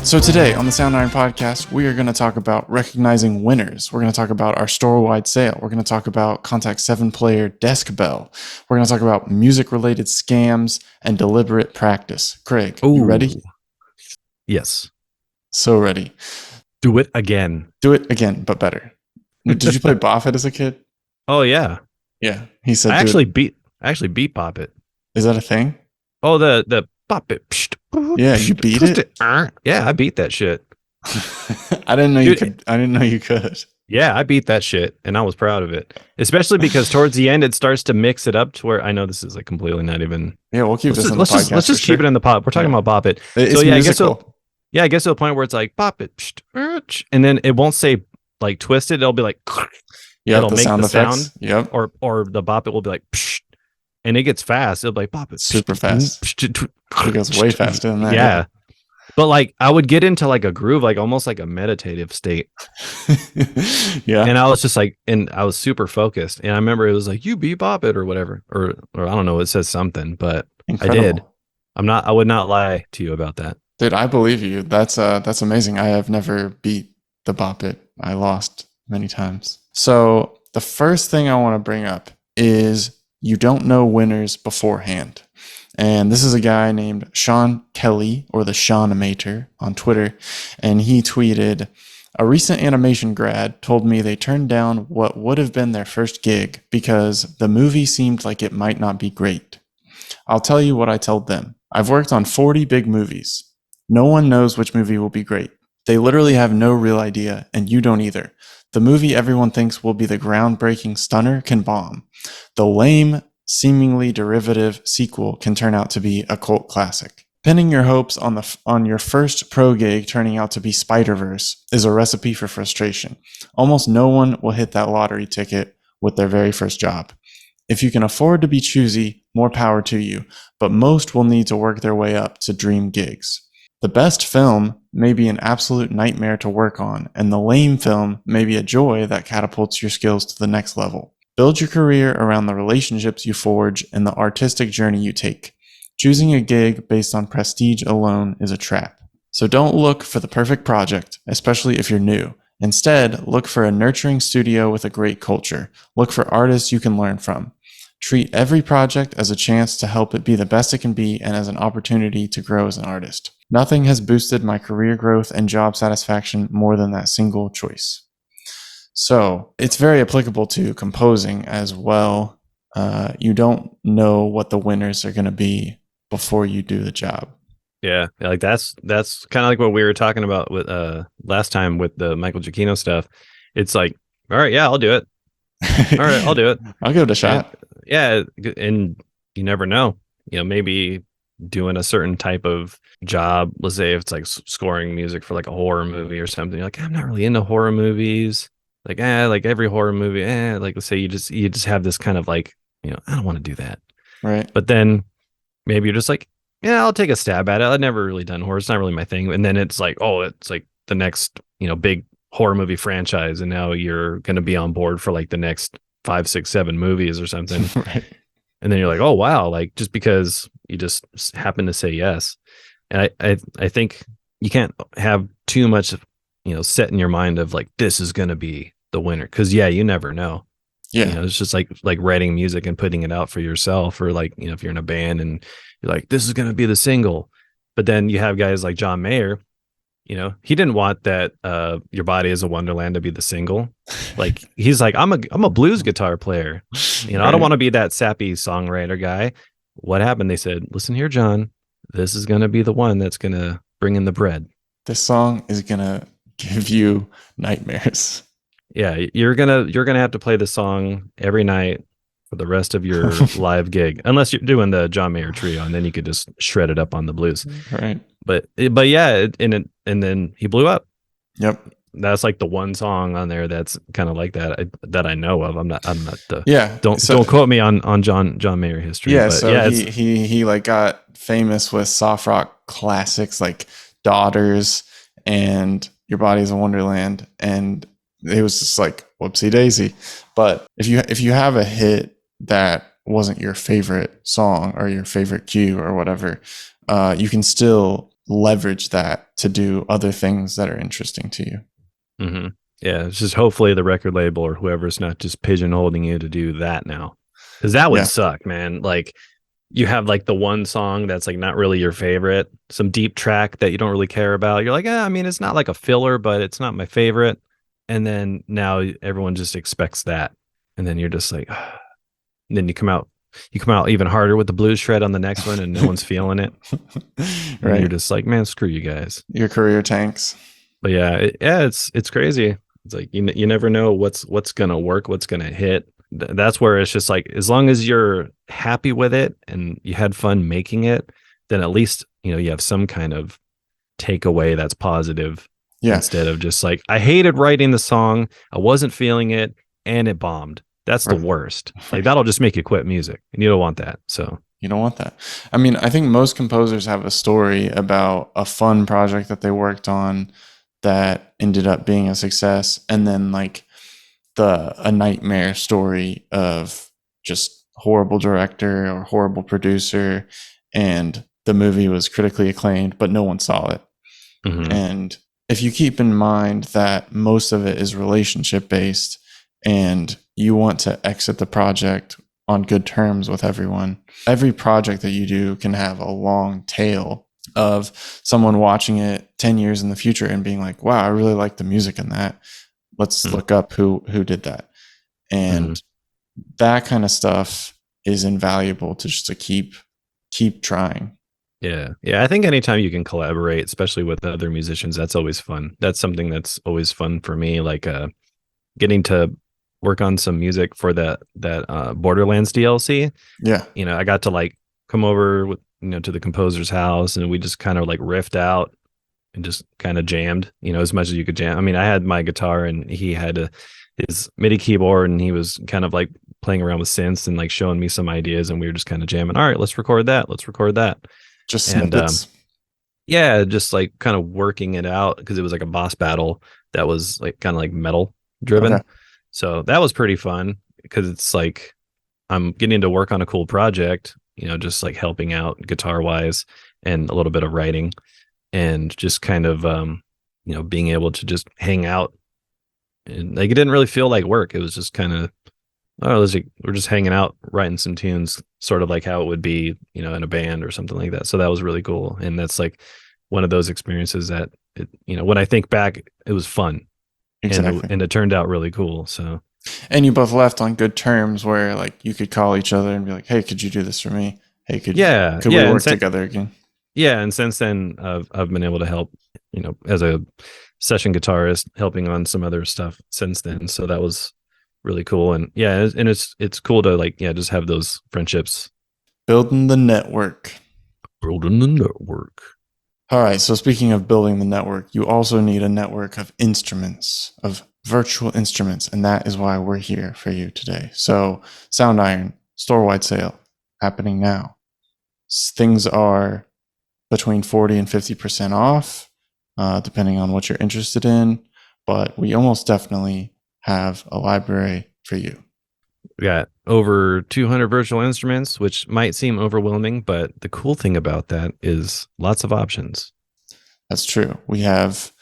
So today on the Soundiron podcast, we are going to talk about recognizing winners. We're going to talk about our Storewide sale. We're going to talk about Kontakt 7-player desk bell. We're going to talk about music-related scams and deliberate practice. Craig, you ready? Yes. So ready. Do it again. Do it again, but better. Did you play Bop It as a kid? Oh yeah. Yeah, he said. I actually beat Bop It. Is that a thing? Oh, the Bop It. Yeah, you beat it. Yeah, I beat that shit. I didn't know you could. I didn't know you could. Yeah, I beat that shit, and I was proud of it. Especially because towards the end, it starts to mix it up to where I know this is like completely not even. Yeah, we'll keep this in the podcast. Let's just keep it in the pot. We're talking about Bop It. It's so yeah, musical. I guess to a point where it's like Bop It, and then it won't say like twisted. It'll be like. Yeah, it'll the make sound the effects. sound. Yep. Or the Bop It will be like. And it gets fast. It'll be like Bop It. Super fast. It goes way faster than that. Yeah. But like I would get into like a groove, like almost like a meditative state. Yeah. And I was just like, and I was super focused. And I remember it was like, you Bop It or whatever. Or I don't know, it says something, but Incredible. I did. I would not lie to you about that. Dude, I believe you. That's amazing. I have never beat the Bop It. I lost many times. So the first thing I want to bring up is you don't know winners beforehand. And this is a guy named Sean Kelly, or the Seanimator on Twitter. And he tweeted, a recent animation grad told me they turned down what would have been their first gig because the movie seemed like it might not be great. I'll tell you what I told them. I've worked on 40 big movies. No one knows which movie will be great. They literally have no real idea, and you don't either. The movie everyone thinks will be the groundbreaking stunner can bomb. The lame, seemingly derivative sequel can turn out to be a cult classic. Pinning your hopes on your first pro gig turning out to be Spider-Verse is a recipe for frustration. Almost no one will hit that lottery ticket with their very first job. If you can afford to be choosy, more power to you, but most will need to work their way up to dream gigs. The best film may be an absolute nightmare to work on, and the lame film may be a joy that catapults your skills to the next level. Build your career around the relationships you forge and the artistic journey you take. Choosing a gig based on prestige alone is a trap. So don't look for the perfect project, especially if you're new. Instead, look for a nurturing studio with a great culture. Look for artists you can learn from. Treat every project as a chance to help it be the best it can be and as an opportunity to grow as an artist. Nothing has boosted my career growth and job satisfaction more than that single choice. So it's very applicable to composing as well. You don't know what the winners are going to be before you do the job. Yeah, like that's kind of like what we were talking about with last time with the Michael Giacchino stuff. It's like, all right, yeah, I'll do it. All right, I'll do it. I'll give it a shot. And you never know. Maybe doing a certain type of job. Let's say if it's like scoring music for like a horror movie or something. You're like, I'm not really into horror movies. Like, like every horror movie. Like let's say you just have this kind of like, I don't want to do that. Right. But then maybe you're just like, yeah, I'll take a stab at it. I've never really done horror. It's not really my thing. And then it's like, oh, it's like the next, big horror movie franchise. And now you're going to be on board for like the next 5, 6, 7 movies or something. Right. And then you're like, oh, wow. Like just because you just happen to say yes. And I think you can't have too much, set in your mind of like, this is going to be the winner. Cause you never know. Yeah. It's just like writing music and putting it out for yourself, or like, if you're in a band and you're like, this is going to be the single, but then you have guys like John Mayer, he didn't want that, Your Body is a Wonderland to be the single. Like, he's like, I'm a blues guitar player. Right. I don't want to be that sappy songwriter guy. What happened? They said, listen here, John, this is going to be the one that's going to bring in the bread. This song is going to give you nightmares. Yeah, you're gonna have to play the song every night for the rest of your live gig, unless you're doing the John Mayer trio, and then you could just shred it up on the blues. Right. But yeah, and then he blew up. Yep. That's like the one song on there that's kind of like that that I know of. I'm not the Don't quote me on John Mayer history. Yeah. But so yeah, he like got famous with soft rock classics like Daughters and Your Body's a Wonderland, and it was just like whoopsie daisy. But if you have a hit that wasn't your favorite song or your favorite cue or whatever, you can still leverage that to do other things that are interesting to you. Mm-hmm. Yeah, it's just hopefully the record label or whoever's not just pigeonholing you to do that now, because that would Yeah. suck, man. Like you have like the one song that's like not really your favorite, some deep track that you don't really care about. You're like, I mean, it's not like a filler, but it's not my favorite. And then now everyone just expects that, and then you're just like, and then you come out even harder with the blues shred on the next one, and no one's feeling it, and you're Right. just like, man, screw you guys. Your career tanks. But yeah, it's crazy. It's like you never know what's gonna work, what's gonna hit. That's where it's just like as long as you're happy with it and you had fun making it, then at least you have some kind of takeaway that's positive Yeah. instead of just like I hated writing the song, I wasn't feeling it, and it bombed. That's the Right. worst. Like Right. that'll just make you quit music, and you don't want that. So You don't want that. I mean, I think most composers have a story about a fun project that they worked on that ended up being a success, and then like a nightmare story of just horrible director or horrible producer, and the movie was critically acclaimed, but no one saw it. mhm. And if you keep in mind that most of it is relationship based and you want to exit the project on good terms with everyone, every project that you do can have a long tail of someone watching it 10 years in the future and being like, wow, I really like the music in that. Let's Mhm. look up who did that. Mhm. And that kind of stuff is invaluable to keep trying. Yeah. Yeah. I think anytime you can collaborate, especially with other musicians, that's always fun. That's something that's always fun for me. Like getting to work on some music for that Borderlands DLC. Yeah. I got to like come over with to the composer's house and we just kind of like riffed out and just kind of jammed, as much as you could jam. I mean, I had my guitar and he had his MIDI keyboard and he was kind of like playing around with synths and like showing me some ideas and we were just kind of jamming. All right, let's record that. Let's record that. Just And snippets. yeah, just like kind of working it out because it was like a boss battle that was like kind of like metal Okay. driven. So that was pretty fun because it's like I'm getting to work on a cool project, just like helping out guitar wise and a little bit of writing and just kind of being able to just hang out and like it didn't really feel like work. It was just kind of we're just hanging out writing some tunes sort of like how it would be in a band or something like that. So that was really cool, and that's like one of those experiences that when I think back it was fun and Exactly. it turned out really cool. So And you both left on good terms where like you could call each other and be like, "Hey, could you do this for me? Hey, yeah, could we work together again?" and since then I've been able to help as a session guitarist helping on some other stuff since then. So that was really cool, and yeah, and it's cool to like just have those friendships. Building the network. Building the network. All right, so speaking of building the network, you also need a network of instruments, of virtual instruments, and that is why we're here for you today. So, Soundiron, Storewide sale happening now. Things are between 40 and 50% off, depending on what you're interested in, but we almost definitely have a library for you. We got over 200 virtual instruments, which might seem overwhelming, but the cool thing about that is lots of options. That's true. We have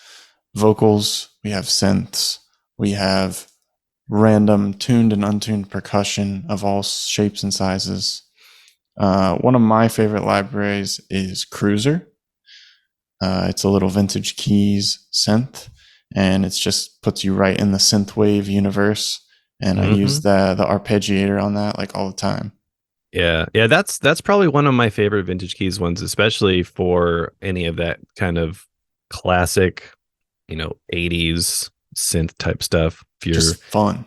vocals, we have synths, we have random tuned and untuned percussion of all shapes and sizes. One of my favorite libraries is Cruiser. It's a little vintage keys synth, and it's just puts you right in the synthwave universe. And I use the arpeggiator on that like all the time. Yeah, yeah, that's probably one of my favorite vintage keys ones, especially for any of that kind of classic, 80s synth type stuff. If you're Just fun.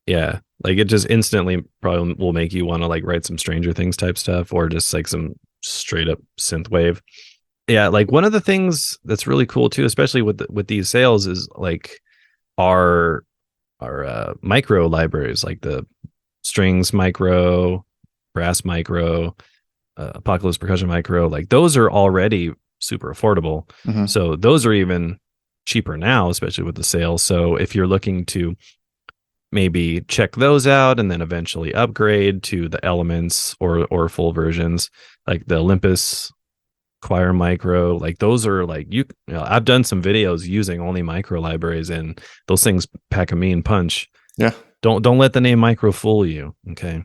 Yeah, like it just instantly probably will make you want to like write some Stranger Things type stuff or just like some straight up synth wave. Yeah, like one of the things that's really cool too, especially with these sales, is like our micro libraries, like the strings micro, brass micro, Apocalypse percussion micro. Like those are already super affordable. Mm-hmm. So those are even cheaper now, especially with the sales. So if you're looking to maybe check those out and then eventually upgrade to the elements or full versions, like the Olympus Choir Micro, like those are like you know, I've done some videos using only micro libraries, and those things pack a mean punch. Yeah. Don't let the name micro fool you. Okay.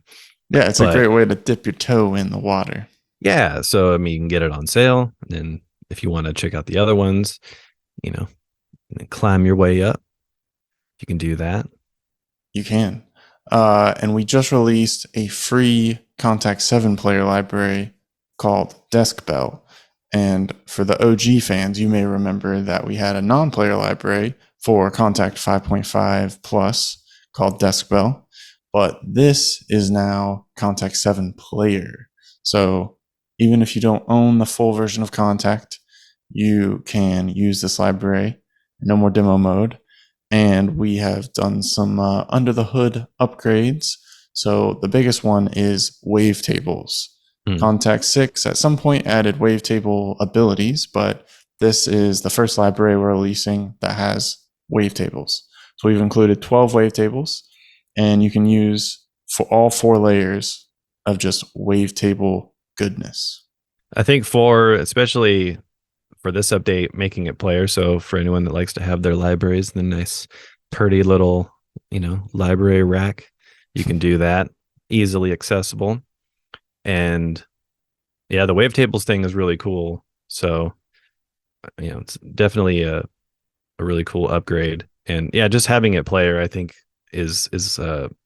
Yeah, it's a But great way to dip your toe in the water. yeah, so I mean, you can get it on sale. And then if you want to check out the other ones, you know, and climb your way up, you can do that. You can. And we just released a free Kontakt 7 player library called Desk Bell. And for the OG fans, you may remember that we had a non player library for Kontakt 5.5 Plus called Desk Bell. But this is now Kontakt 7 player. So even if you don't own the full version of Kontakt, you can use this library. No more demo mode, and we have done some under the hood upgrades. So the biggest one is wavetables. Hmm. Kontakt 6 at some point added wavetable abilities, but this is the first library we're releasing that has wavetables. So we've included 12 wavetables, and you can use for all 4 layers of just wavetable goodness. I think for especially for this update, making it player. So for anyone that likes to have their libraries in the nice, pretty little, library rack, you can do that easily accessible. And yeah, the wavetables thing is really cool. So, it's definitely a really cool upgrade. And yeah, just having it player, I think is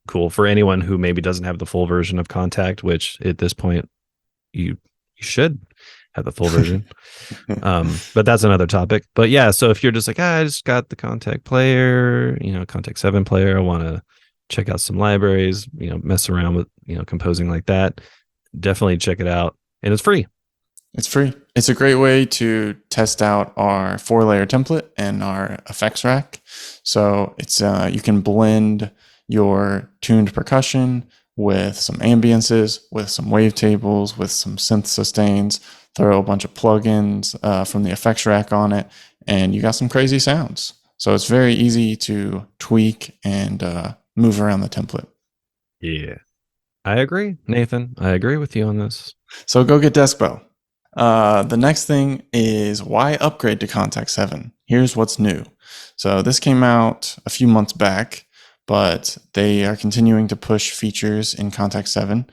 cool for anyone who maybe doesn't have the full version of Kontakt, which at this point you should have the full version. But that's another topic. But yeah, so if you're just like, I just got the Kontakt player, Kontakt 7 player, I want to check out some libraries, mess around with, composing like that, definitely check it out. And it's free. It's free. It's a great way to test out our 4-layer template and our effects rack. So it's you can blend your tuned percussion with some ambiances, with some wavetables, with some synth sustains, throw a bunch of plugins from the effects rack on it, and you got some crazy sounds. So it's very easy to tweak and move around the template. Yeah. I agree, Nathan. I agree with you on this. So go get Deskbell. The next thing is why upgrade to Kontakt 7? Here's what's new. So this came out a few months back, but they are continuing to push features in Kontakt 7.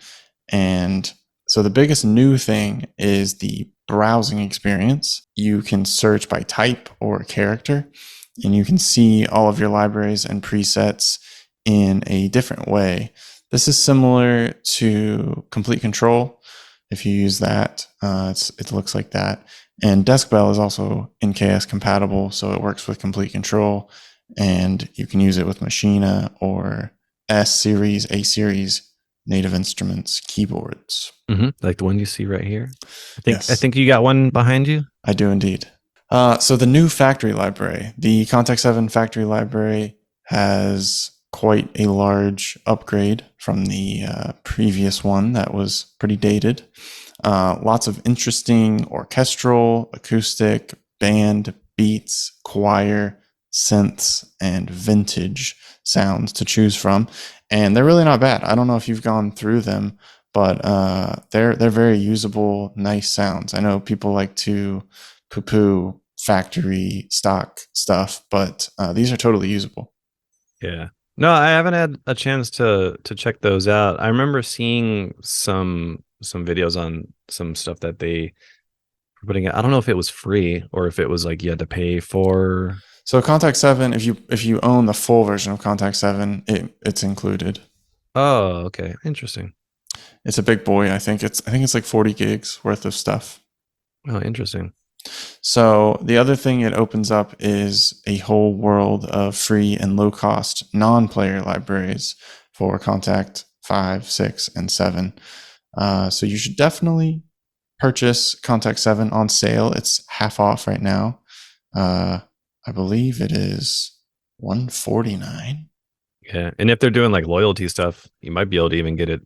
And so the biggest new thing is the browsing experience. You can search by type or character, and you can see all of your libraries and presets in a different way. This is similar to Complete Control. If you use that, it looks like that. And Deskbell is also NKS compatible, so it works with Complete Control, and you can use it with Machina or S series, A series Native Instruments keyboards. Like the one you see right here. Yes. I think you got one behind you. I do indeed. So the new factory library, the Kontakt 7 factory library, has quite a large upgrade from the previous one that was pretty dated. Lots of interesting orchestral, acoustic, band, beats, choir, synths, and vintage sounds to choose from. And they're really not bad. I don't know if you've gone through them, but they're very usable, nice sounds. I know people like to poo-poo factory stock stuff, but these are totally usable. Yeah. No, I haven't had a chance to check those out. I remember seeing some videos on some stuff that they were putting out. I don't know if it was free or if it was like you had to pay for. So Kontakt 7, if you own the full version of Kontakt 7, it's included. Oh, okay. Interesting. It's a big boy. I think it's like 40 gigs worth of stuff. Oh, interesting. So the other thing it opens up is a whole world of free and low cost non-player libraries for Kontakt 5, 6, and 7. So you should definitely purchase Kontakt 7 on sale. It's half off right now. I believe it is $149. Yeah. And if they're doing like loyalty stuff, you might be able to even get it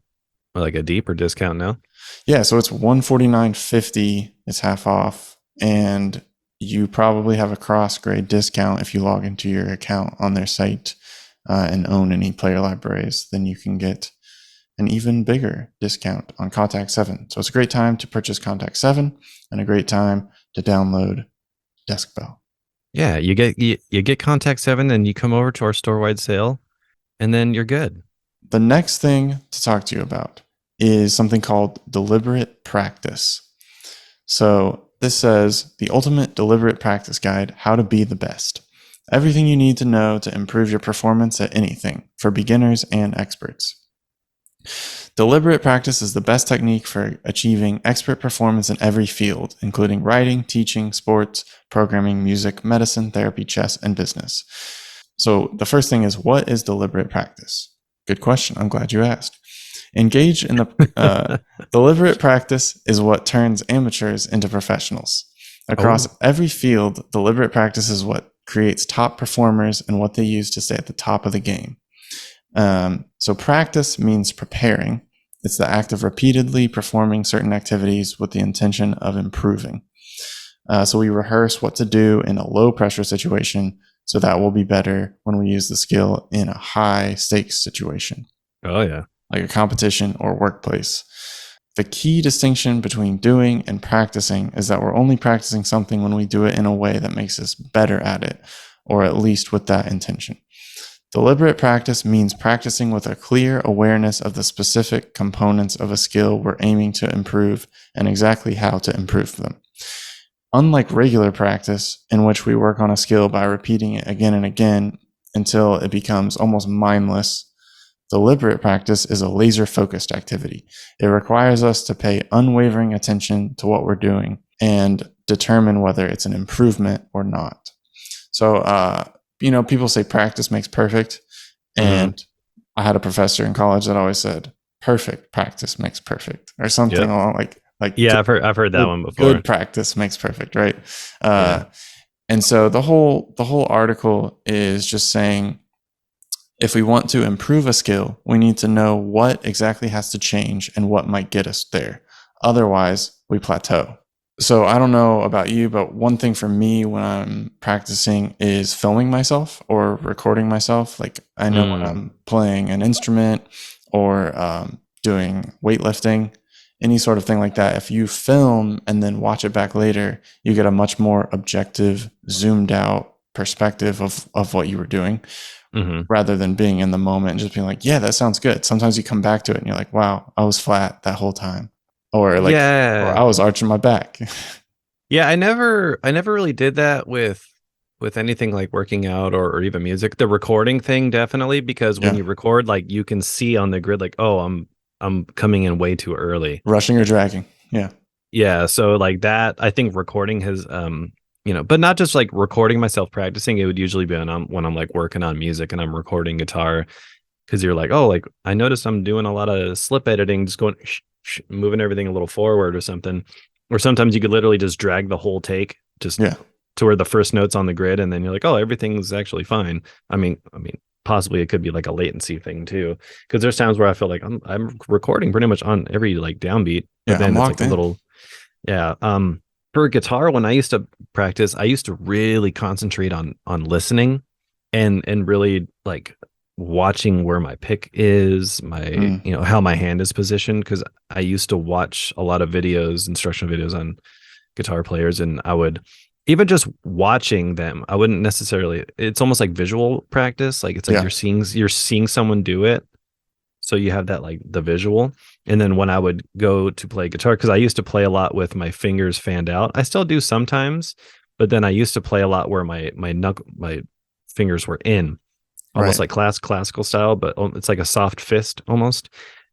like a deeper discount now. Yeah, so it's $149.50. It's half off, and you probably have a cross grade discount if you log into your account on their site and own any player libraries. Then you can get an even bigger discount on Kontakt 7. So it's a great time to purchase Kontakt 7 and a great time to download Desk Bell. Yeah, you get Contact 7 and you come over to our store-wide sale and then you're good. The next thing to talk to you about is something called deliberate practice. So this says the ultimate deliberate practice guide, how to be the best. Everything you need to know to improve your performance at anything for beginners and experts. Deliberate practice is the best technique for achieving expert performance in every field, including writing, teaching, sports, programming, music, medicine, therapy, chess, and business. So the first thing is, what is deliberate practice? Good question. I'm glad you asked. Engage in the deliberate practice is what turns amateurs into professionals. Across every field, deliberate practice is what creates top performers and what they use to stay at the top of the game. So practice means preparing. It's the act of repeatedly performing certain activities with the intention of improving. So we rehearse what to do in a low pressure situation, so that will be better when we use the skill in a high stakes situation. Oh yeah. Like a competition or workplace. The key distinction between doing and practicing is that we're only practicing something when we do it in a way that makes us better at it, or at least with that intention. Deliberate practice means practicing with a clear awareness of the specific components of a skill we're aiming to improve and exactly how to improve them. Unlike regular practice, in which we work on a skill by repeating it again and again until it becomes almost mindless, deliberate practice is a laser-focused activity. It requires us to pay unwavering attention to what we're doing and determine whether it's an improvement or not. So, people say practice makes perfect. And I had a professor in college that always said, perfect practice makes perfect, or something along like yeah, I've heard that good, one before. Good practice makes perfect, right? And so the whole article is just saying, if we want to improve a skill, we need to know what exactly has to change and what might get us there. Otherwise, we plateau. So I don't know about you, but one thing for me when I'm practicing is filming myself or recording myself. Like I know when I'm playing an instrument or doing weightlifting, any sort of thing like that, if you film and then watch it back later, you get a much more objective, zoomed out perspective of what you were doing. Rather than being in the moment and just being like, yeah, that sounds good. Sometimes you come back to it and you're like, wow, I was flat that whole time. Or or I was arching my back. Yeah, I never really did that with anything like working out or even music. The recording thing definitely, because when you record, like you can see on the grid, like, oh, I'm coming in way too early. Rushing or dragging. Yeah. Yeah. So like that, I think recording has but not just like recording myself practicing. It would usually be when I'm like working on music and I'm recording guitar, because you're like, oh, like I noticed I'm doing a lot of slip editing, just going moving everything a little forward or something. Or sometimes you could literally just drag the whole take just to where the first note's on the grid, and then you're like, oh, everything's actually fine. I mean, possibly it could be like a latency thing too, because there's times where I feel like I'm recording pretty much on every like downbeat, but then it's like a little for guitar, when I used to practice, I used to really concentrate on listening and really like watching where my pick is, my how my hand is positioned, because I used to watch a lot of videos, instructional videos on guitar players, and I would even just watching them, I wouldn't necessarily, it's almost like visual practice, like it's like you're seeing someone do it, so you have that like the visual. And then when I would go to play guitar, because I used to play a lot with my fingers fanned out, I still do sometimes, but then I used to play a lot where my fingers were in, almost like classical style, but it's like a soft fist almost.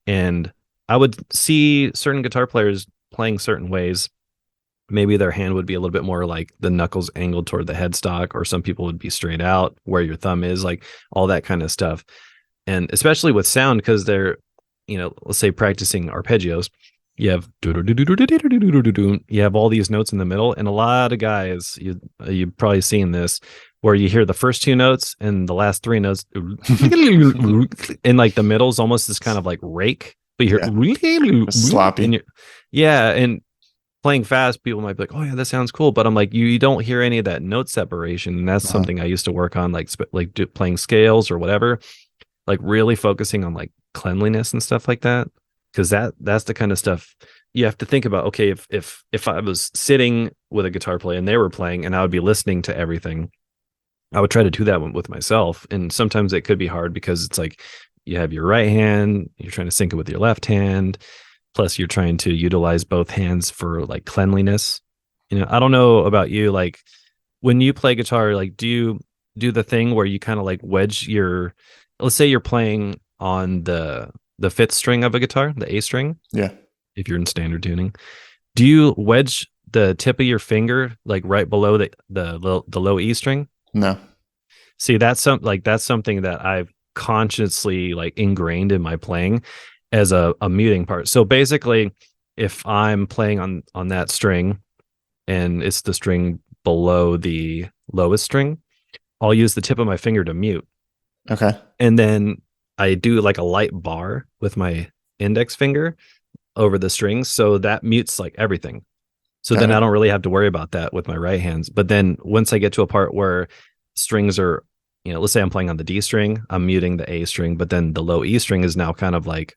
And I would see certain guitar players playing certain ways. Maybe their hand would be a little bit more like the knuckles angled toward the headstock, or some people would be straight out where your thumb is, like all that kind of stuff. And especially with sound, because they're, let's say practicing arpeggios, you have all these notes in the middle, and a lot of guys, you've probably seen this, where you hear the first two notes and the last three notes, and like the middle is almost this kind of like rake, but you hear sloppy. And and playing fast, people might be like, oh yeah, that sounds cool, but I'm like, you don't hear any of that note separation, and that's something I used to work on, like playing scales or whatever, like really focusing on like cleanliness and stuff like that, because that's the kind of stuff you have to think about. Okay, if I was sitting with a guitar player and they were playing and I would be listening to everything, I would try to do that with myself. And sometimes it could be hard because it's like you have your right hand, you're trying to sync it with your left hand, plus you're trying to utilize both hands for like cleanliness. I don't know about you, like when you play guitar, like do you do the thing where you kind of like wedge your, let's say you're playing on the fifth string of a guitar, the A string, Yeah. if you're in standard tuning, do you wedge the tip of your finger like right below the low E string? No. See, that's something that I've consciously like ingrained in my playing as a muting part. So basically, if I'm playing on that string and it's the string below the lowest string, I'll use the tip of my finger to mute. Okay. And then I do like a light bar with my index finger over the strings. So that mutes like everything. So Got then it. I don't really have to worry about that with my right hands. But then once I get to a part where strings are, let's say I'm playing on the D string, I'm muting the A string, but then the low E string is now kind of like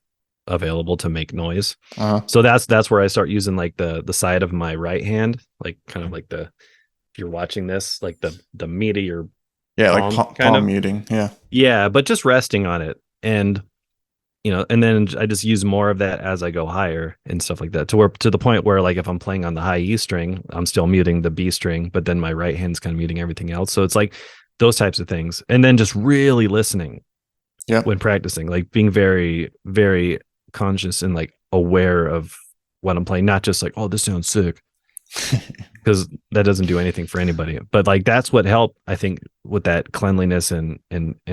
available to make noise. Uh-huh. So that's where I start using like the side of my right hand, like kind of like if you're watching this, like the meat of your Yeah, like palm kind palm of. muting. Yeah. Yeah, but just resting on it. And and then I just use more of that as I go higher and stuff like that, to the point where like if I'm playing on the high E string, I'm still muting the B string, but then my right hand's kind of muting everything else. So it's like those types of things. And then just really listening Yep. when practicing, like being very, very conscious and like aware of what I'm playing, not just like, oh, this sounds sick, because that doesn't do anything for anybody. But like that's what helped, I think, with that cleanliness and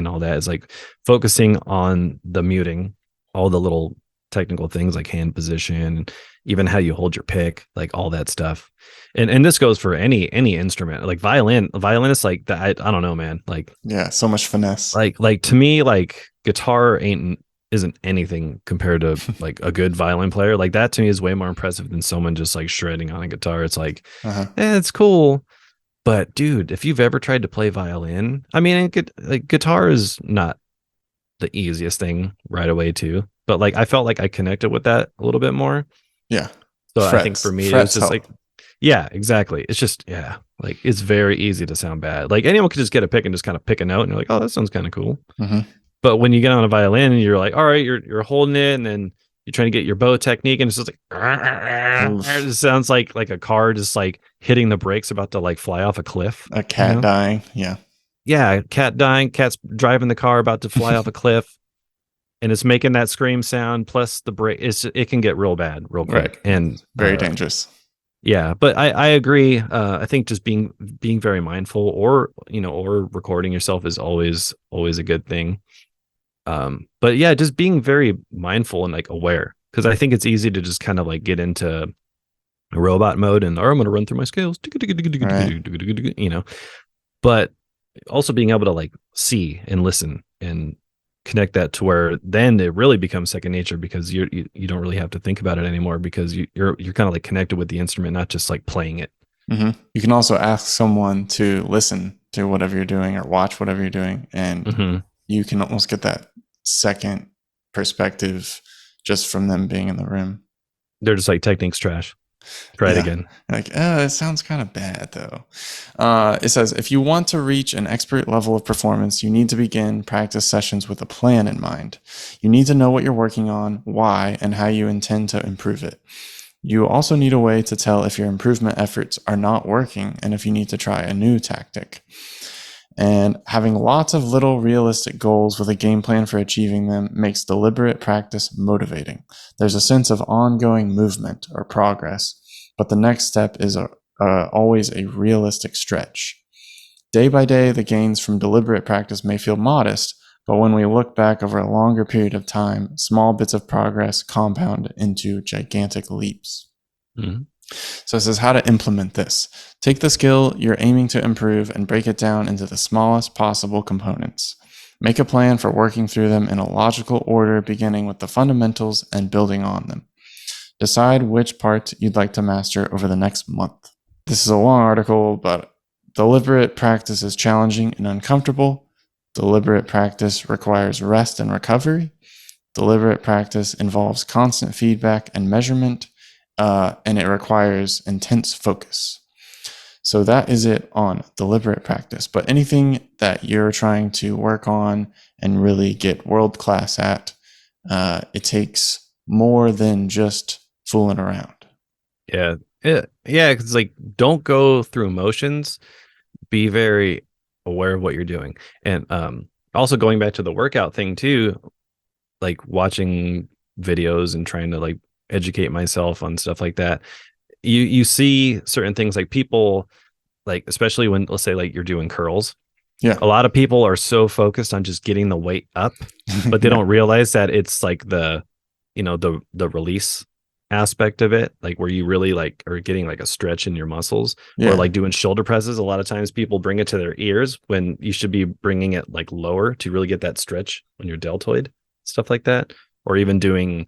all that, is like focusing on the muting, all the little technical things like hand position, even how you hold your pick, like all that stuff. And this goes for any instrument, like violinists, like that. I don't know, man. Yeah, so much finesse. Like to me, like guitar isn't anything compared to like a good violin player. Like that to me is way more impressive than someone just like shredding on a guitar. It's like, Uh-huh. it's cool, but dude, if you've ever tried to play violin, I mean, like guitar is not the easiest thing right away too. But like I felt like I connected with that a little bit more. Yeah. So I think for me, it was Frets just help. like, yeah, exactly. It's just, yeah, like it's very easy to sound bad. Like anyone could just get a pick and just kind of pick a note and you're like, oh, that sounds kind of cool. Mm-hmm. But when you get on a violin and you're like, all right, you're holding it and then you're trying to get your bow technique and it's just like, it just sounds like a car just like hitting the brakes about to like fly off a cliff. A cat dying. Yeah. Yeah, cat dying, cat's driving the car about to fly off a cliff, and it's making that scream sound plus the brake. It can get real bad real quick. Right. And Very dangerous. Yeah, but I agree. I think just being very mindful, or recording yourself is always a good thing. But yeah, just being very mindful and like aware, because I think it's easy to just kind of like get into a robot mode and, I'm going to run through my scales, Right. But also being able to like see and listen and connect that to where then it really becomes second nature, because you don't really have to think about it anymore, because you're kind of like connected with the instrument, not just like playing it. Mm-hmm. You can also ask someone to listen to whatever you're doing or watch whatever you're doing, and you can almost get that second perspective just from them being in the room. They're just like, technique's trash. Try it again. Like, it sounds kind of bad though. It says, if you want to reach an expert level of performance, you need to begin practice sessions with a plan in mind. You need to know what you're working on, why, and how you intend to improve it. You also need a way to tell if your improvement efforts are not working and if you need to try a new tactic. And having lots of little realistic goals with a game plan for achieving them makes deliberate practice motivating. There's a sense of ongoing movement or progress, but the next step is always a realistic stretch. Day by day, the gains from deliberate practice may feel modest, but when we look back over a longer period of time, small bits of progress compound into gigantic leaps. Mm-hmm. So it says how to implement this. Take the skill you're aiming to improve and break it down into the smallest possible components. Make a plan for working through them in a logical order, beginning with the fundamentals and building on them. Decide which parts you'd like to master over the next month. This is a long article, but deliberate practice is challenging and uncomfortable. Deliberate practice requires rest and recovery. Deliberate practice involves constant feedback and measurement, and it requires intense focus. So that is it on deliberate practice. But anything that you're trying to work on and really get world class at, it takes more than just fooling around. Yeah. Yeah. It's like, don't go through motions. Be very aware of what you're doing. And also going back to the workout thing too, like watching videos and trying to like educate myself on stuff like that. You see certain things like people, like especially when, let's say, like you're doing curls. Yeah. A lot of people are so focused on just getting the weight up, but they don't realize that it's like the release aspect of it, like where you really like are getting like a stretch in your muscles. Or like doing shoulder presses, a lot of times people bring it to their ears when you should be bringing it like lower to really get that stretch on your deltoid, stuff like that. Or even doing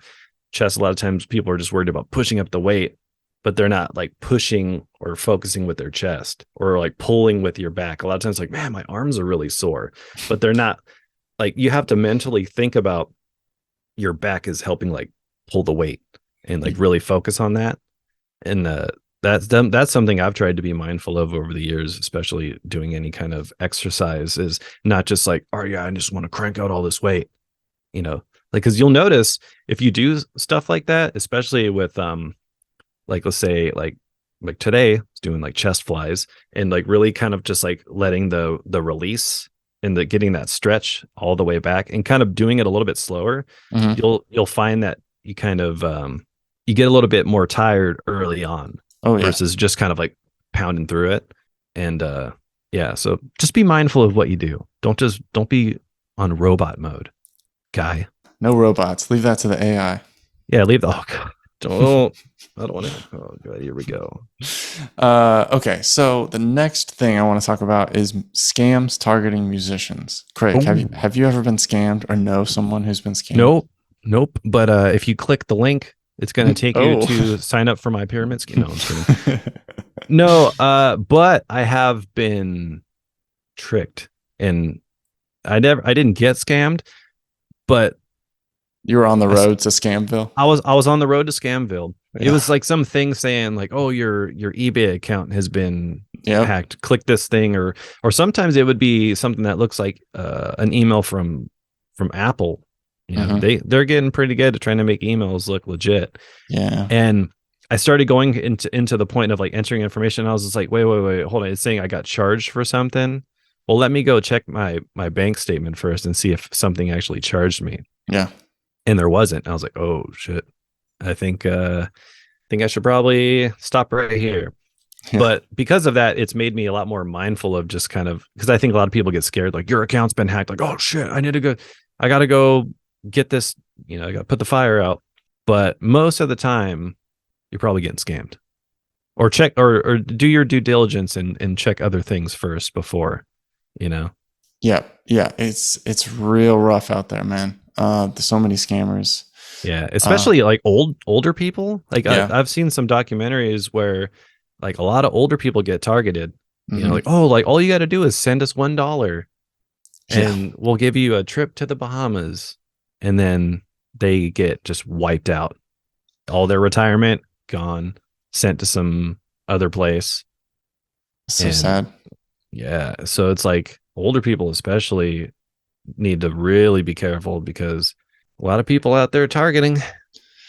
chest, a lot of times people are just worried about pushing up the weight, but they're not like pushing or focusing with their chest or like pulling with your back. A lot of times like, man, my arms are really sore, but they're not. Like, you have to mentally think about your back is helping like pull the weight and like really focus on that. And that's something I've tried to be mindful of over the years, especially doing any kind of exercise, is not just like, oh yeah, I just want to crank out all this weight, like, because you'll notice if you do stuff like that, especially with like, let's say like today I was doing like chest flies and like really kind of just like letting the release and the getting that stretch all the way back and kind of doing it a little bit slower. You'll find that you kind of you get a little bit more tired early on versus just kind of like pounding through it. And yeah, so just be mindful of what you do. Don't be on robot mode, guy. No robots. Leave that to the AI. Yeah, leave the I don't want to. Oh god, here we go. Okay, so the next thing I want to talk about is scams targeting musicians. Craig, have you ever been scammed or know someone who's been scammed? Nope. But if you click the link, it's going to take you to sign up for my pyramid scheme. No, I'm kidding. No, but I have been tricked, and I didn't get scammed, but you were on the road to Scamville. I was on the road to Scamville. Yeah. It was like some thing saying like, oh, your eBay account has been hacked. Click this thing, or sometimes it would be something that looks like an email from Apple. They're getting pretty good at trying to make emails look legit. Yeah. And I started going into the point of like entering information. I was just like, wait, hold on. It's saying I got charged for something. Well, let me go check my bank statement first and see if something actually charged me. Yeah. And there wasn't. I was like, oh shit. I think I should probably stop right here. Yeah. But because of that, it's made me a lot more mindful of just kind of, because I think a lot of people get scared, like your account's been hacked. Like, oh shit, I got to go get this, I got to put the fire out. But most of the time you're probably getting scammed, or check or do your due diligence and check other things first before, Yeah. It's real rough out there, man. There's so many scammers. Yeah. Especially like older people. Like I've seen some documentaries where like a lot of older people get targeted, like, oh, like all you got to do is send us $1 and we'll give you a trip to the Bahamas. And then they get just wiped out. All their retirement gone, sent to some other place. So sad. Yeah. So it's like older people especially need to really be careful because a lot of people out there targeting.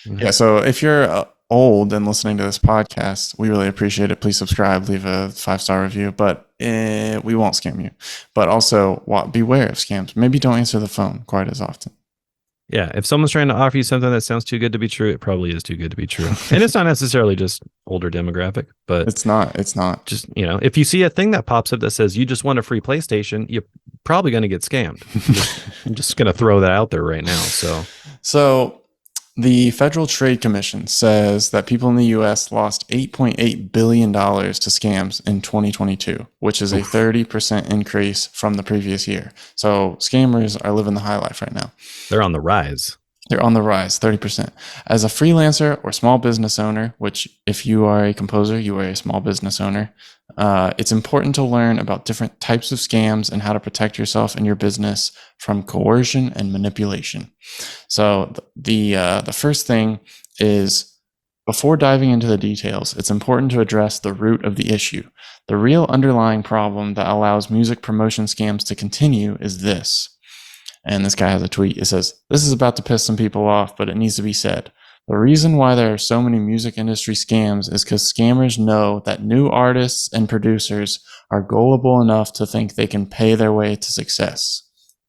Yeah. So if you're old and listening to this podcast, we really appreciate it. Please subscribe, leave a 5-star review, but we won't scam you. But also beware of scams. Maybe don't answer the phone quite as often. Yeah, if someone's trying to offer you something that sounds too good to be true, it probably is too good to be true. And it's not necessarily just older demographic, but it's not. Just, if you see a thing that pops up that says you just want a free PlayStation, you're probably going to get scammed. I'm just going to throw that out there right now. So the Federal Trade Commission says that people in the U.S. lost $8.8 billion to scams in 2022, which is a 30% increase from the previous year. So scammers are living the high life right now. They're on the rise. They're on the rise, 30%. As a freelancer or small business owner, which if you are a composer, you are a small business owner, it's important to learn about different types of scams and how to protect yourself and your business from coercion and manipulation. So the first thing is, before diving into the details, it's important to address the root of the issue. The real underlying problem that allows music promotion scams to continue is this. And this guy has a tweet. It says, "This is about to piss some people off, but it needs to be said. The reason why there are so many music industry scams is because scammers know that new artists and producers are gullible enough to think they can pay their way to success.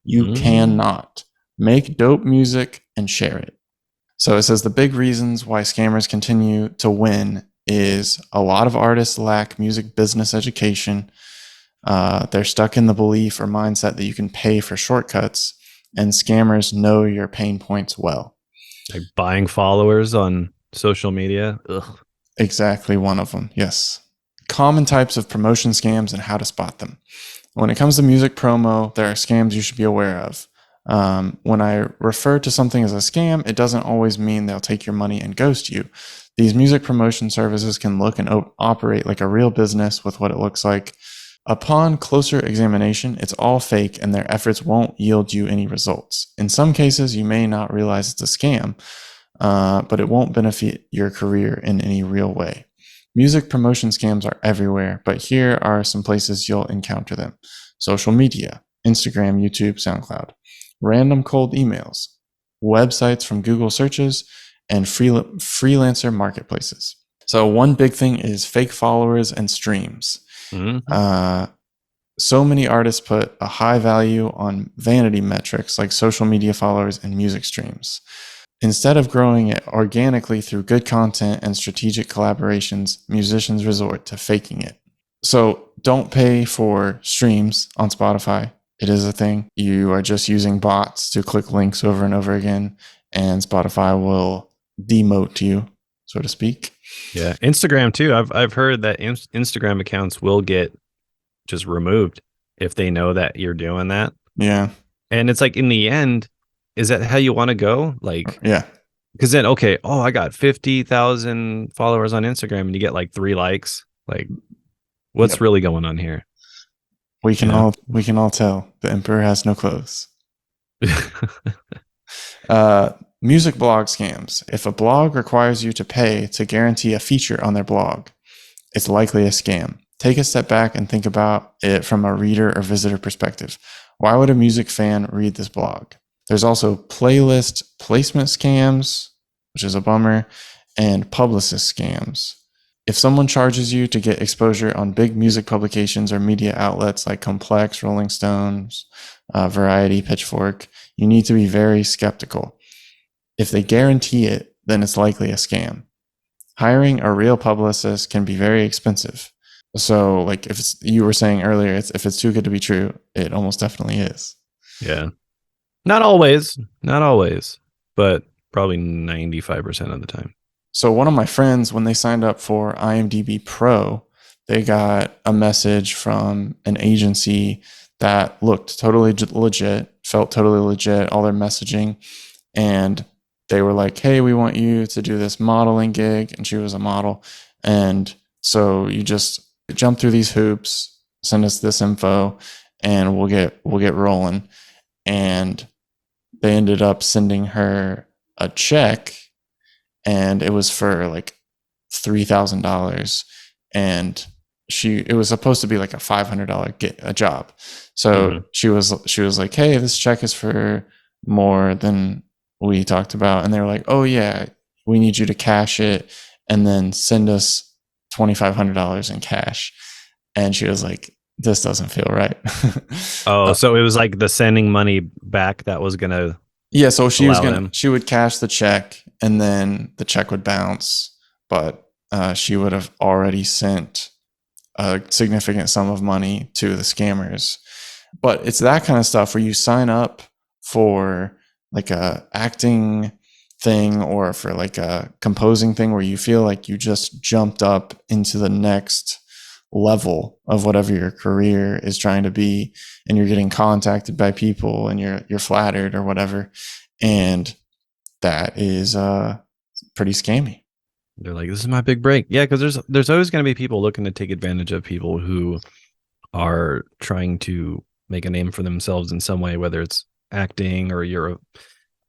You cannot. Make dope music and share it." So it says the big reasons why scammers continue to win is a lot of artists lack music business education. They're stuck in the belief or mindset that you can pay for shortcuts, and scammers know your pain points well. Like buying followers on social media. Ugh. Exactly one of them, yes. Common types of promotion scams and how to spot them. When it comes to music promo, there are scams you should be aware of. When I refer to something as a scam, it doesn't always mean they'll take your money and ghost you. These music promotion services can look and operate like a real business with what it looks like. Upon closer examination, it's all fake and their efforts won't yield you any results. In some cases, you may not realize it's a scam, but it won't benefit your career in any real way. Music promotion scams are everywhere, but here are some places you'll encounter them. Social media, Instagram, YouTube, SoundCloud. Random cold emails, websites from Google searches, and freelancer marketplaces. So one big thing is fake followers and streams. So many artists put a high value on vanity metrics like social media followers and music streams. Instead of growing it organically through good content and strategic collaborations, musicians resort to faking it. So don't pay for streams on Spotify. It is a thing. You are just using bots to click links over and over again, and Spotify will demote you, so to speak. Yeah, Instagram too. I've heard that Instagram accounts will get just removed if they know that you're doing that. Yeah. And it's like, in the end, is that how you want to go? Like, yeah. Because then, okay, I got 50,000 followers on Instagram and you get like 3 likes. Like, what's really going on here? We can all tell the emperor has no clothes. Music blog scams. If a blog requires you to pay to guarantee a feature on their blog, it's likely a scam. Take a step back and think about it from a reader or visitor perspective. Why would a music fan read this blog? There's also playlist placement scams, which is a bummer, and publicist scams. If someone charges you to get exposure on big music publications or media outlets like Complex, Rolling Stones, Variety, Pitchfork, you need to be very skeptical. If they guarantee it, then it's likely a scam. Hiring a real publicist can be very expensive. So, like you were saying earlier, if it's too good to be true, it almost definitely is. Yeah. Not always, but probably 95% of the time. So one of my friends, when they signed up for IMDb Pro, they got a message from an agency that looked totally legit, felt totally legit, all their messaging. And they were like, "Hey, we want you to do this modeling gig." And she was a model. And so you just jump through these hoops, send us this info, and we'll get rolling. And they ended up sending her a check, and it was for like $3,000, and it was supposed to be like a $500 job. So she was like, "Hey, this check is for more than we talked about." And they were like, "Oh yeah, we need you to cash it and then send us $2,500 in cash." And she was like, "This doesn't feel right." So it was like the sending money back that was gonna. Yeah, so she would cash the check and then the check would bounce, but she would have already sent a significant sum of money to the scammers. But it's that kind of stuff where you sign up for like a acting thing or for like a composing thing where you feel like you just jumped up into the next level of whatever your career is trying to be, and you're getting contacted by people and you're flattered or whatever, and that is pretty scammy. They're like, this is my big break. Yeah, because there's always going to be people looking to take advantage of people who are trying to make a name for themselves in some way, whether it's acting or you're a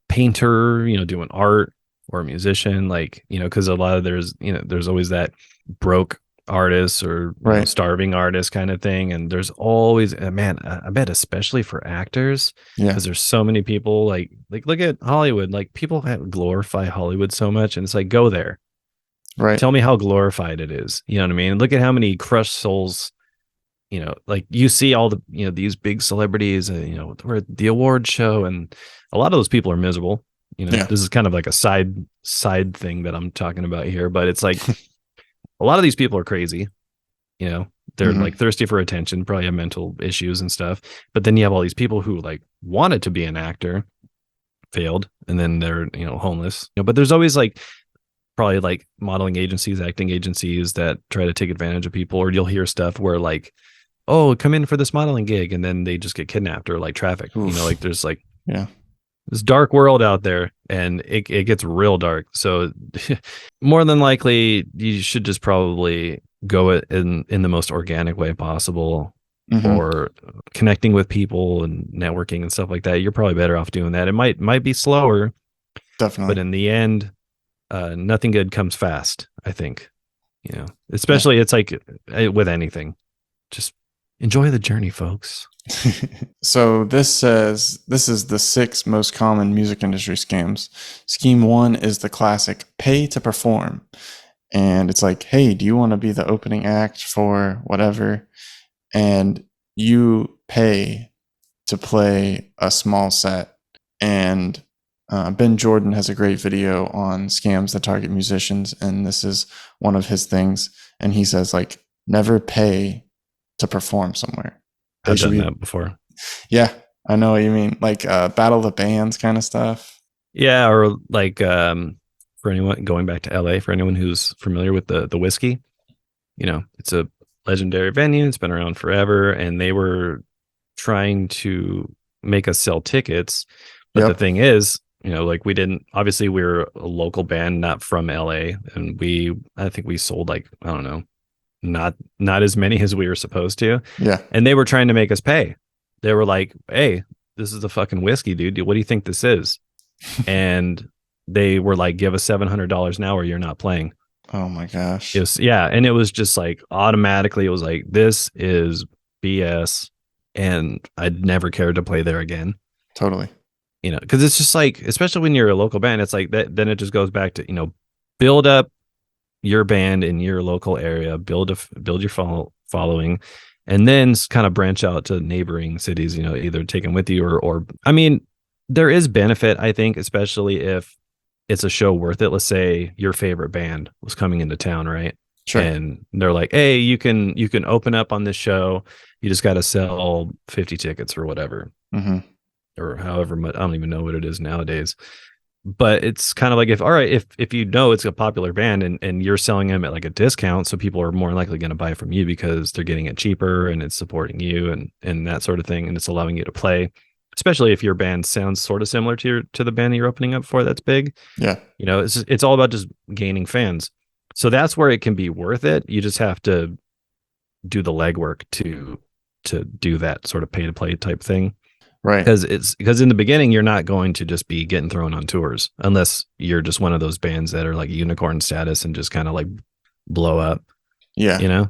painter, doing art, or a musician, like, because a lot of there's always that broke artist or Right. starving artist kind of thing. And there's always, man, I bet especially for actors, Yeah. because there's so many people like look at Hollywood, like people glorify Hollywood so much, and it's like, go there. Right. Tell me how glorified it is. You know what I mean? Look at how many crushed souls, like you see all the, these big celebrities, we're at the award show, and a lot of those people are miserable. Yeah. This is kind of like a side thing that I'm talking about here, but it's like a lot of these people are crazy. They're like thirsty for attention, probably have mental issues and stuff. But then you have all these people who like wanted to be an actor, failed, and then they're, homeless. But there's always like probably like modeling agencies, acting agencies that try to take advantage of people, or you'll hear stuff where like, oh, come in for this modeling gig, and then they just get kidnapped or like trafficked. Oof. Like there's like Yeah. this dark world out there, and it gets real dark. So more than likely you should just probably go it in the most organic way possible, or connecting with people and networking and stuff like that. You're probably better off doing that. It might be slower, Definitely, but in the end, nothing good comes fast, I think. Especially it's like with anything, just enjoy the journey, folks. So this says this is the 6 most common music industry scams. Scheme 1 is the classic pay to perform. And it's like, hey, do you want to be the opening act for whatever? And you pay to play a small set. And Ben Jordan has a great video on scams that target musicians. And this is one of his things. And he says, like, never pay to perform somewhere. I've done that before. Yeah, I know what you mean. Like Battle of the Bands kind of stuff. Yeah, or like for anyone going back to LA, for anyone who's familiar with the Whiskey, it's a legendary venue. It's been around forever, and they were trying to make us sell tickets. But the thing is, like obviously we're a local band, not from LA, and I think we sold like, I don't know, not as many as we were supposed to. Yeah. And they were trying to make us pay. They were like, hey, this is the fucking Whiskey, dude. What do you think this is? And they were like, give us $700 now or you're not playing. Oh my gosh. And it was just like automatically it was like, this is BS, and I'd never cared to play there again. Totally. Because it's just like, especially when you're a local band, it's like that. Then it just goes back to, build up your band in your local area, build your following, and then kind of branch out to neighboring cities, either take them with you or I mean, there is benefit, I think, especially if it's a show worth it. Let's say your favorite band was coming into town, right? Sure. And they're like, hey, you can open up on this show. You just got to sell 50 tickets or whatever. Or however much, I don't even know what it is nowadays. But it's kind of like if it's a popular band and you're selling them at like a discount, so people are more likely going to buy from you because they're getting it cheaper and it's supporting you and that sort of thing, and it's allowing you to play, especially if your band sounds sort of similar to the band that you're opening up for. That's big. Yeah. It's all about just gaining fans. So that's where it can be worth it. You just have to do the legwork to do that sort of pay to play type thing. Right. Because in the beginning, you're not going to just be getting thrown on tours unless you're just one of those bands that are like unicorn status and just kind of like blow up. Yeah.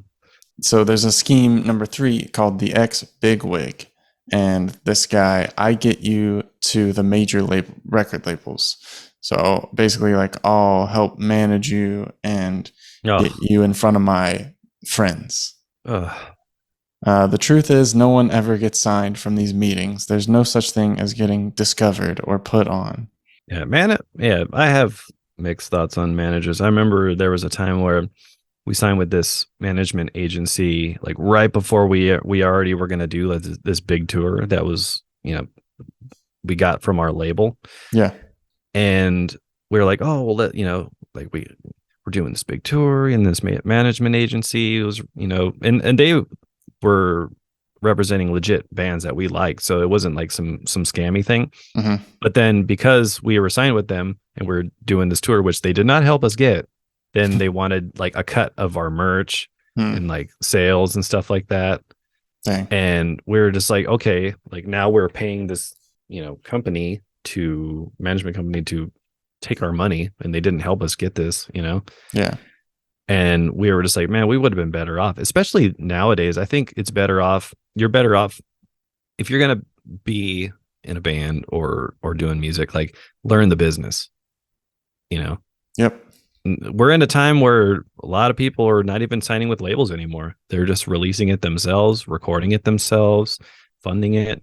So there's a scheme number 3 called the X Bigwig. And this guy, I get you to the major record labels. So basically, like, I'll help manage you and get you in front of my friends. The truth is, no one ever gets signed from these meetings. There's no such thing as getting discovered or put on. Yeah, I have mixed thoughts on managers. I remember there was a time where we signed with this management agency, like right before we already were going to do this big tour that was, we got from our label. Yeah. And we were like, oh, well, like we're doing this big tour, and this management agency was, and they were representing legit bands that we liked. So it wasn't like some scammy thing. But then because we were signed with them and we're doing this tour, which they did not help us get, then they wanted like a cut of our merch Hmm. and like sales and stuff like that. Dang. And we're just like, okay, like now we're paying this, company to management company to take our money, and they didn't help us get this. Yeah. And we were just like, man, we would have been better off, especially nowadays. I think it's better off. You're better off if you're going to be in a band or doing music, like learn the business, you know. Yep. We're in a time where a lot of people are not even signing with labels anymore. They're just releasing it themselves, recording it themselves, funding it.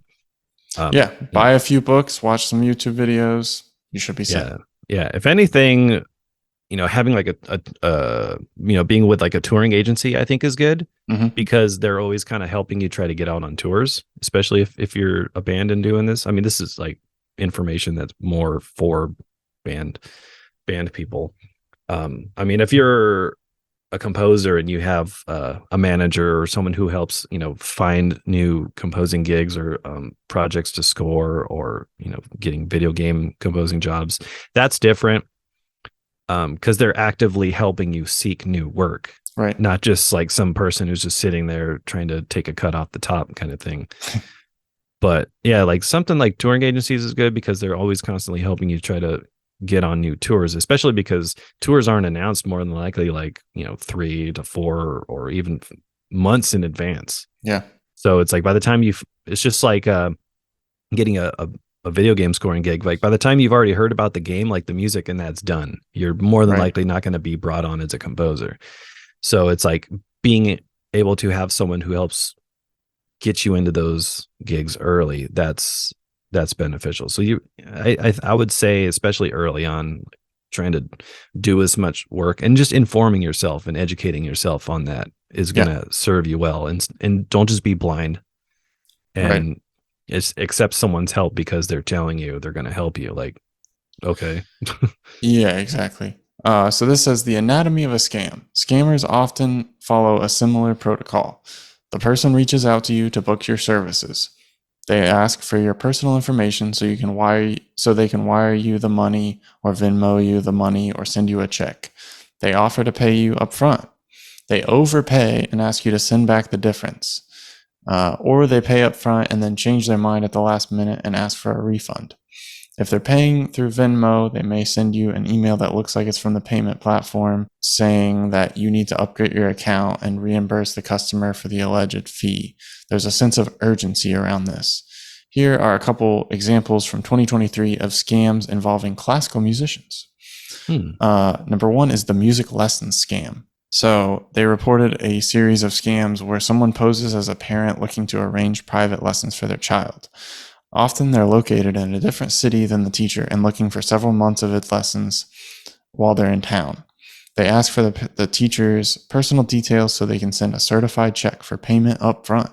Yeah. Buy a few books, watch some YouTube videos. You should be set. Yeah. Yeah. If anything, having like being with like a touring agency, I think is good, Hmm. because they're always kind of helping you try to get out on tours, especially if you're a band and doing this. I mean, this is like information that's more for band people. I mean, if you're a composer and you have a manager or someone who helps, find new composing gigs or projects to score, or, getting video game composing jobs, that's different. Because they're actively helping you seek new work, Right. not just like some person who's just sitting there trying to take a cut off the top kind of thing. But yeah, like something like touring agencies is good because they're always constantly helping you try to get on new tours, especially because tours aren't announced more than likely like 3 to 4 or even months in advance. Yeah. So it's like by the time it's just like getting a video game scoring gig. Like by the time you've already heard about the game, like the music and that's done, you're more than Right. likely not going to be brought on as a composer. So it's like being able to have someone who helps get you into those gigs early. That's beneficial. So I would say, especially early on, trying to do as much work and just informing yourself and educating yourself on that is going to serve you well. And don't just be blind Right. and accept someone's help because they're telling you they're going to help you. Like, okay. Yeah, exactly. So this says the anatomy of a scam. Scammers often follow a similar protocol. The person reaches out to you to book your services. They ask for your personal information so they can wire you the money or Venmo you the money or send you a check. They offer to pay you up front. They overpay and ask you to send back the difference. Or they pay up front and then change their mind at the last minute and ask for a refund. If they're paying through Venmo, they may send you an email that looks like it's from the payment platform saying that you need to upgrade your account and reimburse the customer for the alleged fee. There's a sense of urgency around this. Here are a couple examples from 2023 of scams involving classical musicians. Number one is the music lessons scam. So they reported a series of scams where someone poses as a parent looking to arrange private lessons for their child. Often they're located in a different city than the teacher and looking for several months of its lessons while they're in town. They ask for the teacher's personal details so they can send a certified check for payment up front.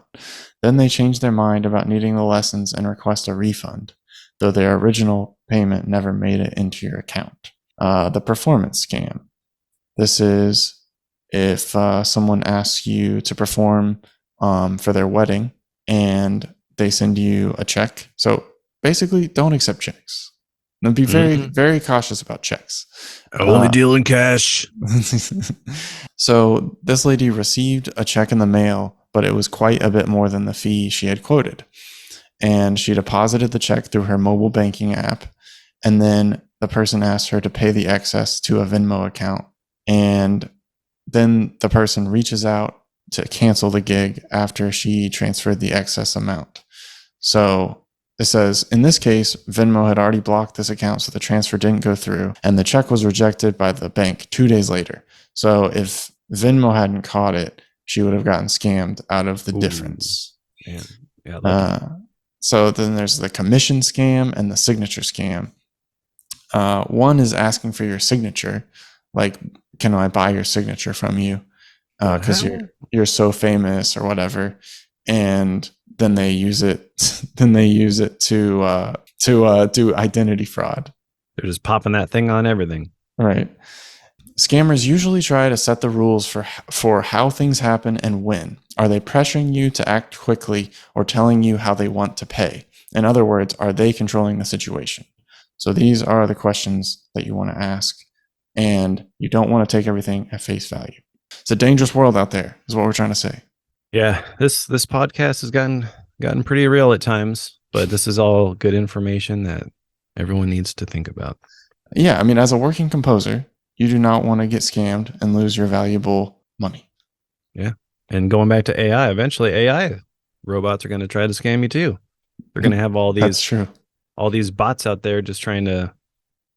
Then they change their mind about needing the lessons and request a refund, though their original payment never made it into your account. The performance scam. This is if someone asks you to perform for their wedding and they send you a check. So basically, don't accept checks. And be very, very cautious about checks. Only deal in cash. So this lady received a check in the mail, but it was quite a bit more than the fee she had quoted. And she deposited the check through her mobile banking app. And then the person asked her to pay the excess to a Venmo account. And then the person reaches out to cancel the gig after she transferred the excess amount. So it says, in this case, Venmo had already blocked this account, so the transfer didn't go through, and the check was rejected by the bank 2 days later. So if Venmo hadn't caught it, she would have gotten scammed out of the difference. Yeah. So then there's the commission scam and the signature scam. One is asking for your signature, like, can I buy your signature from you? Because you're so famous or whatever. And then they use it to do identity fraud. They're just popping that thing on everything. Right. Scammers usually try to set the rules for how things happen and when. Are they pressuring you to act quickly or telling you how they want to pay? In other words, are they controlling the situation? So these are the questions that you want to ask, and you don't want to take everything at face value. It's a dangerous world out there, is what we're trying to say. Yeah, this podcast has gotten pretty real at times, but this is all good information that everyone needs to think about. Yeah, I mean, as a working composer, you do not want to get scammed and lose your valuable money. Yeah. And going back to AI, eventually AI robots are going to try to scam you too. They're going to have That's true. all these bots out there just trying to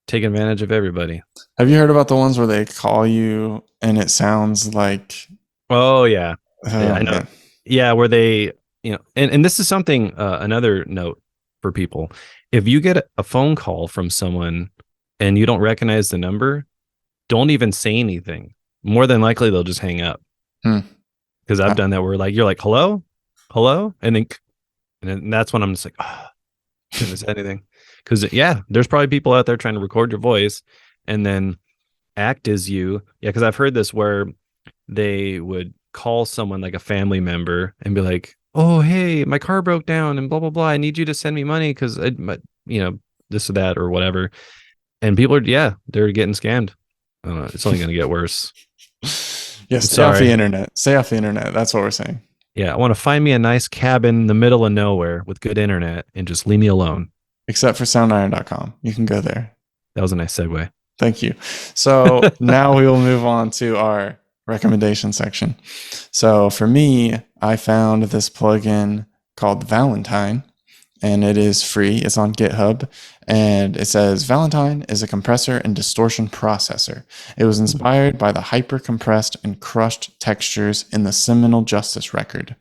take advantage of everybody. Have you heard about the ones where they call you and it sounds like, Oh yeah. Yeah, oh I know. man. Yeah, where they, and this is something another note for people. If you get a phone call from someone and you don't recognize the number, don't even say anything. More than likely they'll just hang up. Hmm. Because I've done that where like you're like, hello, and then that's when I'm just like, oh, shouldn't have said anything. Because yeah, there's probably people out there trying to record your voice and then act as you. Yeah, because I've heard this where they would call someone like a family member and be like, oh hey, my car broke down and blah blah blah. I need you to send me money because this or that or whatever. And people are they're getting scammed. I don't know, it's only going to get worse. Yeah, stay off the internet. Stay off the internet. That's what we're saying. Yeah, I want to find me a nice cabin in the middle of nowhere with good internet and just leave me alone. Except for soundiron.com. You can go there. That was a nice segue. Thank you. So now we will move on to our recommendation section. So for me, I found this plugin called Valentine, and it is free. It's on GitHub, and it says Valentine is a compressor and distortion processor. It was inspired by the hyper compressed and crushed textures in the Seminole Justice record.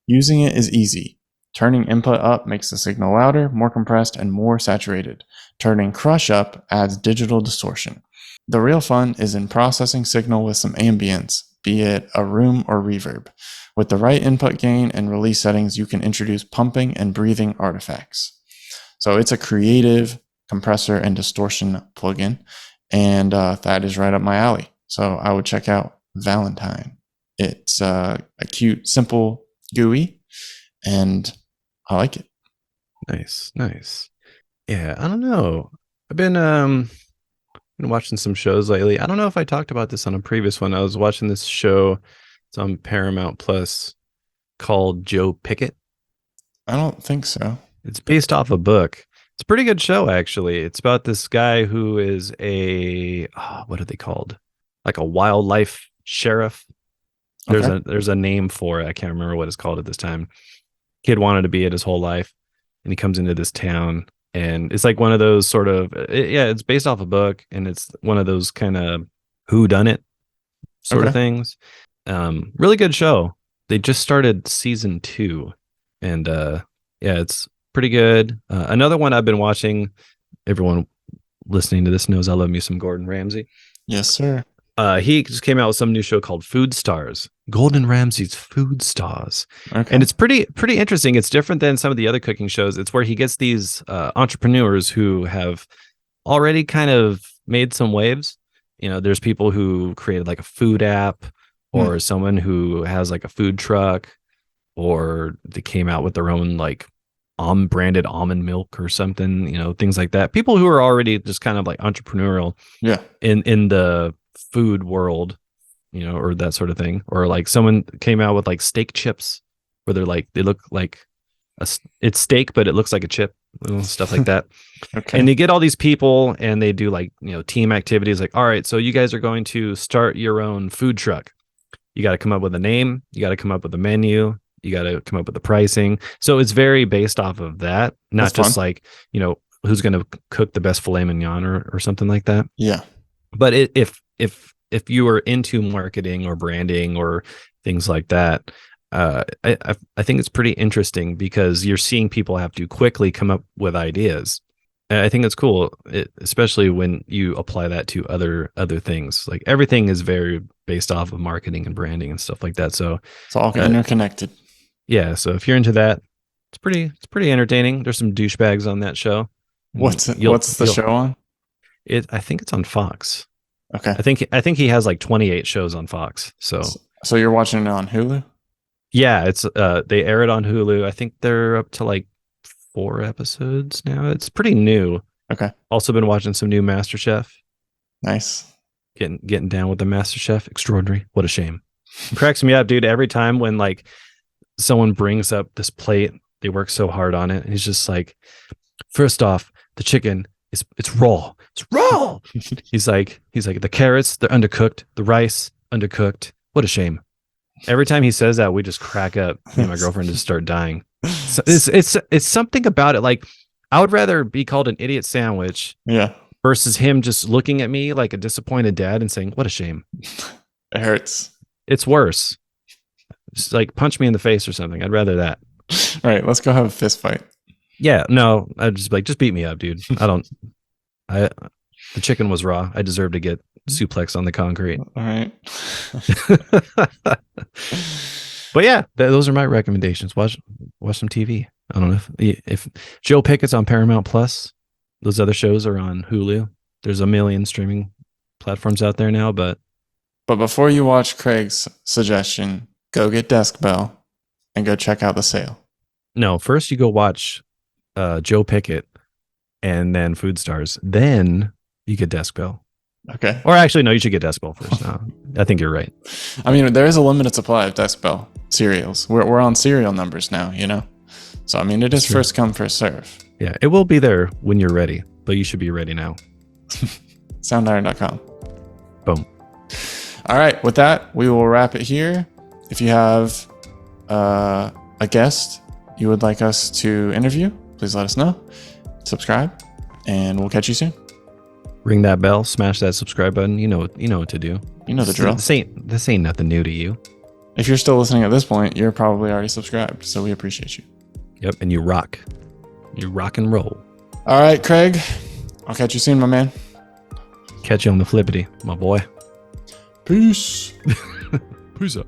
Using it is easy. Turning input up makes the signal louder, more compressed, and more saturated. Turning crush up adds digital distortion. The real fun is in processing signal with some ambience, be it a room or reverb. With the right input gain and release settings, you can introduce pumping and breathing artifacts. So it's a creative compressor and distortion plugin, and that is right up my alley. So I would check out Valentine. It's a cute, simple GUI, and I like it. Nice. Yeah, I don't know. I've been watching some shows lately. I don't know if I talked about this on a previous one. I was watching this show. It's on Paramount Plus called Joe Pickett. I don't think so. It's based off a book. It's a pretty good show, actually. It's about this guy who is what are they called? Like a wildlife sheriff. There's a name for it. I can't remember what it's called at this time. Kid wanted to be it his whole life, and he comes into this town, and it's like one of those sort of it's based off a book, and it's one of those kind of whodunit sort of things. Really good show. They just started season 2, and it's pretty good. Another one I've been watching. Everyone listening to this knows I love me some Gordon Ramsay. Yes, sir. He just came out with some new show called Food Stars. Gordon Ramsay's Food Stars. Okay. And it's pretty interesting. It's different than some of the other cooking shows. It's where he gets these entrepreneurs who have already kind of made some waves. There's people who created like a food app, or someone who has like a food truck, or they came out with their own like branded almond milk or something, things like that. People who are already just kind of like entrepreneurial in the food world, or that sort of thing. Or like someone came out with like steak chips where they look like it's steak, but it looks like a chip, stuff like that. Okay. And they get all these people and they do like, team activities like, all right, so you guys are going to start your own food truck. You got to come up with a name. You got to come up with a menu. You got to come up with the pricing. So it's very based off of that, not That's just fun. like, who's going to cook the best filet mignon or something like that. Yeah. But if you are into marketing or branding or things like that, I think it's pretty interesting because you're seeing people have to quickly come up with ideas. I think it's cool, especially when you apply that to other things. Like everything is very based off of marketing and branding and stuff like that. So it's all interconnected. Yeah. So if you're into that, it's pretty entertaining. There's some douchebags on that show. What's the show on? I think it's on Fox. Okay. I think he has like 28 shows on Fox. So you're watching it on Hulu? Yeah, it's they air it on Hulu. I think they're up to like 4 episodes now. It's pretty new. Okay. Also been watching some new MasterChef. Nice. Getting down with the MasterChef. Extraordinary. What a shame. It cracks me up, dude. Every time when like someone brings up this plate, they work so hard on it. And he's just like, first off, the chicken it's raw. It's raw. He's like, the carrots, they're undercooked. The rice, undercooked. What a shame. Every time he says that, we just crack up. Me and my girlfriend just start dying. So it's something about it. Like, I would rather be called an idiot sandwich versus him just looking at me like a disappointed dad and saying, what a shame. It hurts. It's worse. Just like punch me in the face or something. I'd rather that. All right, let's go have a fist fight. Yeah, no, I'd just be like, just beat me up, dude. The chicken was raw. I deserve to get suplex on the concrete. All right. But yeah, those are my recommendations. Watch some TV. I don't know if Joe Pickett's on Paramount Plus. Those other shows are on Hulu. There's a million streaming platforms out there now, but before you watch Craig's suggestion, go get Desk Bell and go check out the sale. No, first you go watch Joe Pickett and then Food Stars. Then you get Desk Bell. Okay. Or actually, no, you should get Desk Bell first. No, I think you're right. I mean, there is a limited supply of Desk Bell cereals. We're on cereal numbers now, you know? So, I mean, it is first come, first serve. Yeah, it will be there when you're ready, but you should be ready now. Soundiron.com. Boom. All right. With that, we will wrap it here. If you have a guest you would like us to interview, please let us know. Subscribe, and we'll catch you soon. Ring that bell, smash that subscribe button. You know what to do. You know the drill. This ain't nothing new to you. If you're still listening at this point, you're probably already subscribed, so we appreciate you. Yep, and you rock. You rock and roll. All right, Craig. I'll catch you soon, my man. Catch you on the flippity, my boy. Peace. Peace up.